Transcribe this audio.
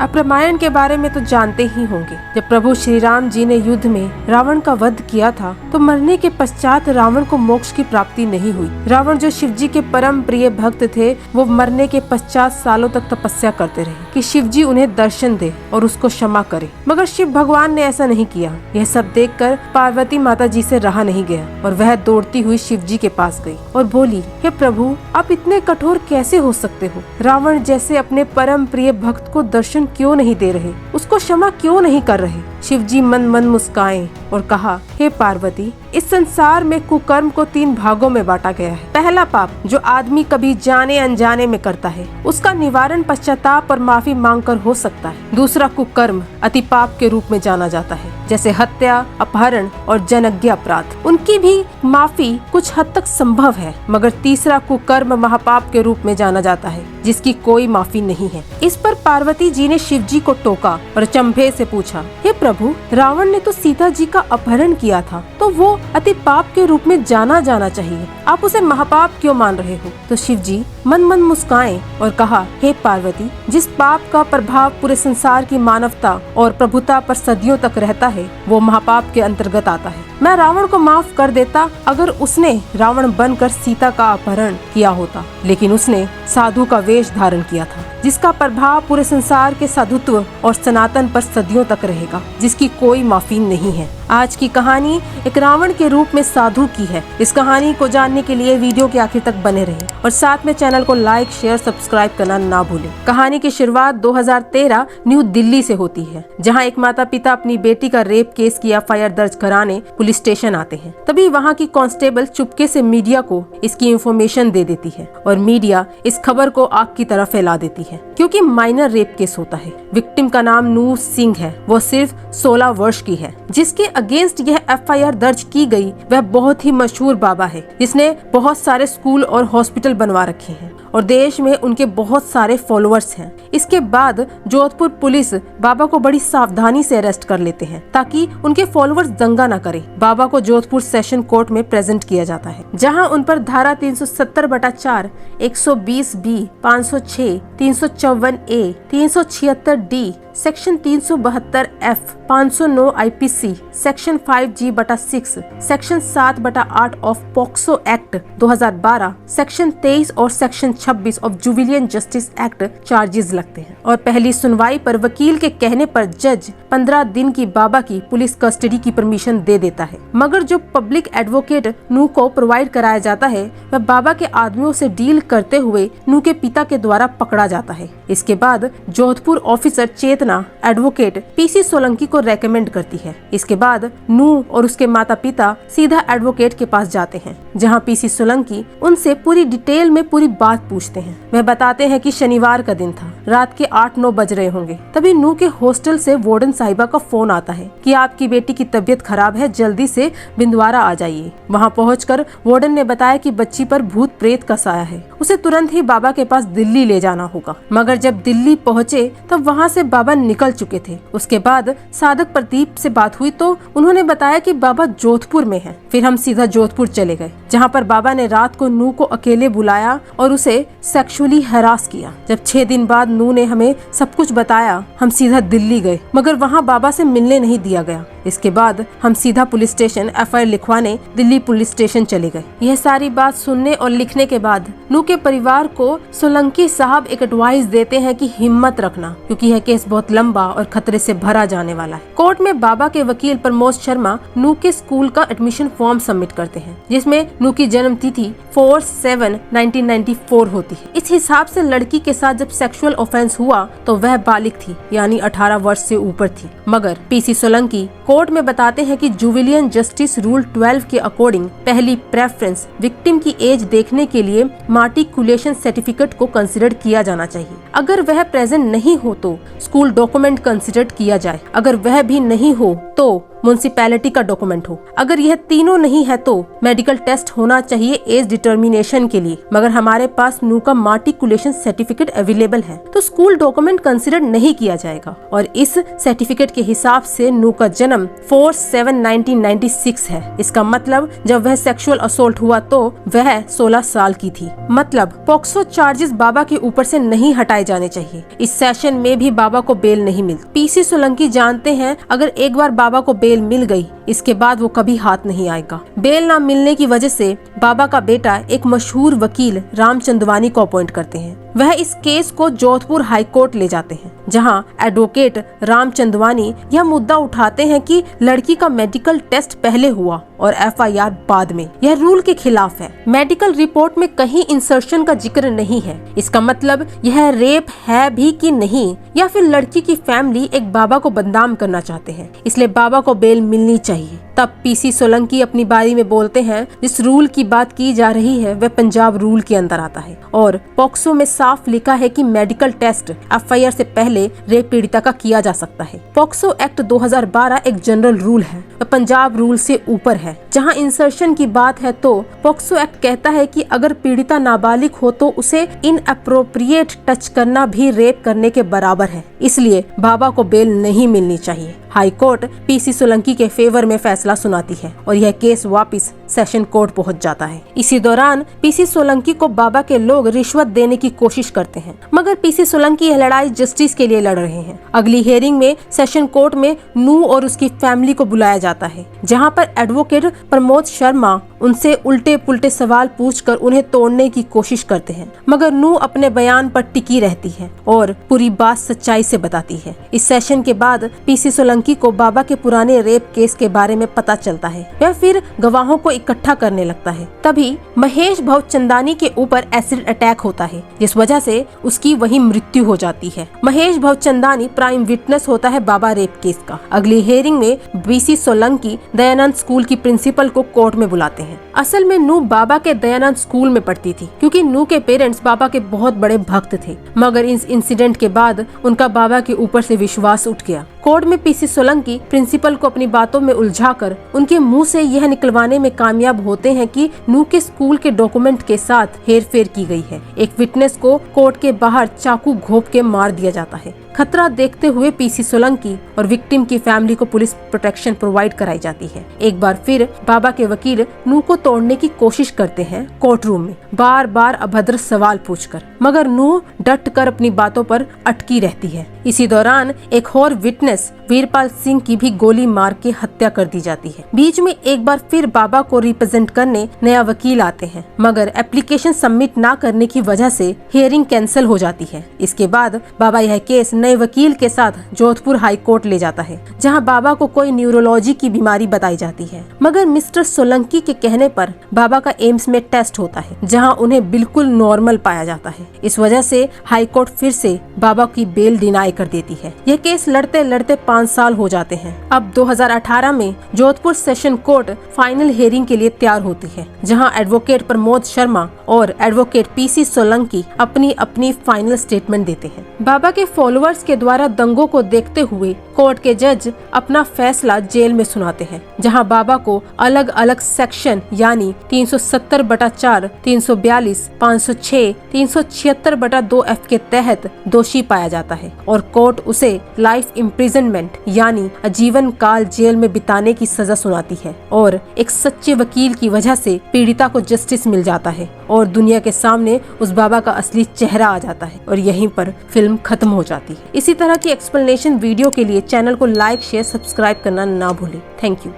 आप रामायण के बारे में तो जानते ही होंगे। जब प्रभु श्री राम जी ने युद्ध में रावण का वध किया था तो मरने के पश्चात रावण को मोक्ष की प्राप्ति नहीं हुई। रावण जो शिव जी के परम प्रिय भक्त थे, वो मरने के पश्चात सालों तक तपस्या करते रहे कि शिव जी उन्हें दर्शन दे और उसको क्षमा करे, मगर शिव भगवान ने ऐसा नहीं किया। यह सब देखकर पार्वती माता जी से रहा नहीं गया और वह दौड़ती हुई शिव जी के पास गई और बोली, हे प्रभु, आप इतने कठोर कैसे हो सकते हो? रावण जैसे अपने परम प्रिय भक्त को दर्शन क्यों नहीं दे रहे, उसको क्षमा क्यों नहीं कर रहे? शिव जी मन मन मुस्काए और कहा, हे पार्वती, इस संसार में कुकर्म को 3 भागों में बांटा गया है। पहला पाप जो आदमी कभी जाने अनजाने में करता है, उसका निवारण पश्चाताप और माफी मांगकर हो सकता है। दूसरा कुकर्म अति पाप के रूप में जाना जाता है, जैसे हत्या, अपहरण और जनज्ञ अपराध। उनकी भी माफी कुछ हद तक संभव है, मगर तीसरा कुकर्म महापाप के रूप में जाना जाता है, जिसकी कोई माफी नहीं है। इस पर पार्वती जी ने शिव जी को टोका और चंभे से पूछा, हे प्रभु, रावण ने तो सीता जी का अपहरण किया था, तो वो अति पाप के रूप में जाना चाहिए, आप उसे महापाप क्यों मान रहे हो? तो शिव जी मन मन मुस्काए और कहा, हे पार्वती, जिस पाप का प्रभाव पूरे संसार की मानवता और प्रभुता पर सदियों तक रहता है, वो महापाप के अंतर्गत आता है। मैं रावण को माफ कर देता अगर उसने रावण बनकर सीता का अपहरण किया होता, लेकिन उसने साधु का वेश धारण किया था, जिसका प्रभाव पूरे संसार के साधुत्व और सनातन पर सदियों तक रहेगा, जिसकी कोई माफी नहीं है। आज की कहानी एक रावण के रूप में साधु की है। इस कहानी को जानने के लिए वीडियो के आखिर तक बने रहें और साथ में चैनल को लाइक, शेयर, सब्सक्राइब करना ना भूलें। कहानी की शुरुआत 2013 न्यू दिल्ली से होती है, जहां एक माता पिता अपनी बेटी का रेप केस की एफआईआर दर्ज कराने पुलिस स्टेशन आते हैं। तभी वहां की कांस्टेबल चुपके से मीडिया को इसकी इंफॉर्मेशन दे देती है और मीडिया इस खबर को आग की तरह फैला देती है, क्योंकि माइनर रेप केस होता है। विक्टिम का नाम नूर सिंह है, वो सिर्फ 16 वर्ष की है। जिसके अगेंस्ट यह एफआईआर दर्ज की गई वह बहुत ही मशहूर बाबा है, जिसने बहुत सारे स्कूल और हॉस्पिटल बनवा रखे हैं और देश में उनके बहुत सारे फॉलोअर्स हैं। इसके बाद जोधपुर पुलिस बाबा को बड़ी सावधानी से अरेस्ट कर लेते हैं ताकि उनके फॉलोअर्स दंगा न करें। बाबा को जोधपुर सेशन कोर्ट में प्रेजेंट किया जाता है, जहां उन पर धारा 370/4, 120B, 506, 354A, 376D, section 372F, 509 IPC, section 5G/6, section 7/8 of POCSO act 2012, section 23 और section 26 of juvenile justice act charges लगते हैं और पहली सुनवाई पर वकील के कहने पर जज 15 दिन की बाबा की पुलिस कस्टडी की परमिशन दे देता है, मगर जो पब्लिक एडवोकेट नू को प्रोवाइड कराया जाता है वह बाबा के आदमियों से डील करते हुए नू के पिता के द्वारा पकड़ा जाता है। इसके बाद जोधपुर ऑफिसर चेतना एडवोकेट पीसी सोलंकी को रेकमेंड करती है। इसके बाद नू और उसके माता पिता सीधा एडवोकेट के पास जाते हैं, जहां पीसी सोलंकी उनसे पूरी डिटेल में पूरी बात पूछते हैं। वह बताते हैं कि शनिवार का दिन था, रात के 8-9 बज रहे होंगे। तभी नू के हॉस्टल से वार्डन साहिबा का फोन आता है कि आपकी बेटी की तबीयत खराब है, जल्दी से बिंदवारा आ जाइए। वहां पहुंचकर वार्डन ने बताया कि बच्ची पर भूत प्रेत का साया है, उसे तुरंत ही बाबा के पास दिल्ली ले जाना होगा। मगर जब दिल्ली पहुंचे तब वहां से बाबा निकल चुके थे। उसके बाद साधक प्रदीप से बात हुई तो उन्होंने बताया कि बाबा जोधपुर में हैं। फिर हम सीधा जोधपुर चले गए, जहां पर बाबा ने रात को नू को अकेले बुलाया और उसे सेक्सुअली हैरास किया। जब 6 दिन बाद नू ने हमें सब कुछ बताया, हम सीधा दिल्ली गए, मगर वहां बाबा से मिलने नहीं दिया गया। इसके बाद हम सीधा पुलिस स्टेशन एफआईआर लिखवाने दिल्ली पुलिस स्टेशन चले गए। यह सारी बात सुनने और लिखने के बाद नू के परिवार को सोलंकी साहब एक एडवाइस देते हैं कि हिम्मत रखना, क्योंकि यह केस बहुत लंबा और खतरे से भरा जाने वाला है। कोर्ट में बाबा के वकील प्रमोद शर्मा नू के स्कूल का एडमिशन फॉर्म सबमिट करते हैं, जिसमें नू की जन्म तिथि 4/7/1994 होती है। इस हिसाब से लड़की के साथ जब सेक्सुअल ऑफेंस हुआ तो वह बालिग थी, यानी 18 वर्ष से ऊपर थी। मगर पीसी सोलंकी कोर्ट में बताते हैं कि जुवेनिल जस्टिस रूल 12 के अकॉर्डिंग पहली प्रेफरेंस विक्टिम की एज देखने के लिए मार्टिकुलेशन सर्टिफिकेट को कंसिडर किया जाना चाहिए। अगर वह प्रेजेंट नहीं हो तो स्कूल डॉक्यूमेंट कंसिडर किया जाए। अगर वह भी नहीं हो तो म्युनिसिपैलिटी का डॉक्यूमेंट हो। अगर यह तीनों नहीं है तो मेडिकल टेस्ट होना चाहिए एज डिटर्मिनेशन के लिए, मगर हमारे पास नू का मार्टिकुलेशन सर्टिफिकेट अवेलेबल है तो स्कूल डॉक्यूमेंट कंसिडर नहीं किया जाएगा। और इस सर्टिफिकेट के हिसाब से नू का जन्म 4/7/1996 है। इसका मतलब जब वह सेक्सुअल असोल्ट हुआ तो वह 16 साल की थी। मतलब पॉक्सो चार्जेस बाबा के ऊपर से नहीं हटाए जाने चाहिए। इस सेशन में भी बाबा को बेल नहीं मिलती। पीसी सोलंकी जानते हैं अगर एक बार बाबा को बेल मिल गई इसके बाद वो कभी हाथ नहीं आएगा। बेल ना मिलने की वजह से बाबा का बेटा एक मशहूर वकील राम चंदवानी को अपॉइंट करते हैं। वह इस केस को जोधपुर हाई कोर्ट ले जाते हैं, जहां एडवोकेट राम चंदवानी यह मुद्दा उठाते हैं कि लड़की का मेडिकल टेस्ट पहले हुआ और एफआईआर बाद में। यह रूल के खिलाफ है। मेडिकल रिपोर्ट में कहीं इंसर्शन का जिक्र नहीं है। इसका मतलब यह रेप है भी कि नहीं, या फिर लड़की की फैमिली एक बाबा को बदनाम करना चाहते हैं, इसलिए बाबा को बेल मिलनी चाहिए। तब पीसी सोलंकी अपनी बारी में बोलते हैं जिस रूल की बात की जा रही है वह पंजाब रूल के अंदर आता है और पॉक्सो में साफ लिखा है कि मेडिकल टेस्ट एफआईआर से पहले रेप पीड़िता का किया जा सकता है। पॉक्सो एक्ट 2012 एक जनरल रूल है, वह पंजाब रूल से ऊपर है। जहां इंसर्शन की बात है तो पॉक्सो एक्ट कहता है कि अगर पीड़िता नाबालिग हो तो उसे इनअप्रोप्रिएट टच करना भी रेप करने के बराबर है, इसलिए बाबा को बेल नहीं मिलनी चाहिए। हाई कोर्ट पीसी सोलंकी के फेवर में फैसला सुनाती है और यह केस वापस सेशन कोर्ट पहुंच जाता है। इसी दौरान पीसी सोलंकी को बाबा के लोग रिश्वत देने की कोशिश करते हैं, मगर पीसी सोलंकी यह लड़ाई जस्टिस के लिए लड़ रहे हैं। अगली हियरिंग में सेशन कोर्ट में नू और उसकी फैमिली को बुलाया जाता है, जहां पर एडवोकेट प्रमोद शर्मा उनसे उल्टे पुल्टे सवाल पूछकर उन्हें तोड़ने की कोशिश करते हैं, मगर नू अपने बयान पर टिकी रहती है और पूरी बात सच्चाई से बताती है। इस सेशन के बाद पीसी सोलंकी को बाबा के पुराने रेप केस के बारे में पता चलता है। वह फिर गवाहों को इकट्ठा करने लगता है। तभी महेश भवचंदानी के ऊपर एसिड अटैक होता है, जिस वजह से उसकी वहीं मृत्यु हो जाती है। महेश भवचंदानी प्राइम विटनेस होता है बाबा रेप केस का। अगली हियरिंग में पीसी सोलंकी दयानंद स्कूल की प्रिंसिपल को कोर्ट में बुलाते हैं। असल में नू बाबा के दयानंद स्कूल में पढ़ती थी, क्योंकि नू के पेरेंट्स बाबा के बहुत बड़े भक्त थे, मगर इस इंसिडेंट के बाद उनका बाबा के ऊपर से विश्वास उठ गया। कोर्ट में पीसी सोलंकी प्रिंसिपल को अपनी बातों में उलझाकर उनके मुंह से यह निकलवाने में कामयाब होते हैं कि नू के स्कूल के डॉक्यूमेंट के साथ हेरफेर की गई है। एक विटनेस को कोर्ट के बाहर चाकू घोंप के मार दिया जाता है। खतरा देखते हुए पीसी सोलंकी और विक्टिम की फैमिली को पुलिस प्रोटेक्शन प्रोवाइड कराई जाती है। एक बार फिर बाबा के वकील नू को तोड़ने की कोशिश करते हैं कोर्ट रूम में, बार बार अभद्र सवाल पूछकर, मगर नू डट कर अपनी बातों पर अटकी रहती है। इसी दौरान एक और विटनेस वीरपाल सिंह की भी गोली मार के हत्या कर दी जाती है। बीच में एक बार फिर बाबा को रिप्रेजेंट करने नया वकील आते हैं, मगर एप्लीकेशन सबमिट ना करने की वजह से हियरिंग कैंसिल हो जाती है। इसके बाद बाबा यह केस नए वकील के साथ जोधपुर हाई कोर्ट ले जाता है, जहां बाबा को कोई न्यूरोलॉजी की बीमारी बताई जाती है, मगर मिस्टर सोलंकी के कहने पर बाबा का एम्स में टेस्ट होता है, जहां उन्हें बिल्कुल नॉर्मल पाया जाता है। इस वजह से हाई कोर्ट फिर से बाबा की बेल डिनाई कर देती है। यह केस लड़ते लड़ते 5 साल हो जाते हैं। अब 2018 में Jodhpur session court final hearing के लिए तैयार होती है, जहां एडवोकेट प्रमोद शर्मा और एडवोकेट पीसी सोलंकी अपनी अपनी फाइनल स्टेटमेंट देते हैं। बाबा के फॉलोअर्स के द्वारा दंगों को देखते हुए कोर्ट के जज अपना फैसला जेल में सुनाते हैं, जहां बाबा को अलग अलग सेक्शन यानी 370/4, 342, 506, 376/2F के तहत दोषी पाया जाता है और कोर्ट उसे लाइफ इम्प्रिजनमेंट यानी आजीवन काल जेल में बिताने की सजा सुनाती है। और एक सच्चे वकील की वजह से पीड़िता को जस्टिस मिल जाता है और दुनिया के सामने उस बाबा का असली चेहरा आ जाता है और यहीं पर फिल्म खत्म हो जाती है। इसी तरह की एक्सप्लेनेशन वीडियो के लिए चैनल को लाइक, शेयर, सब्सक्राइब करना ना भूलें। Thank you.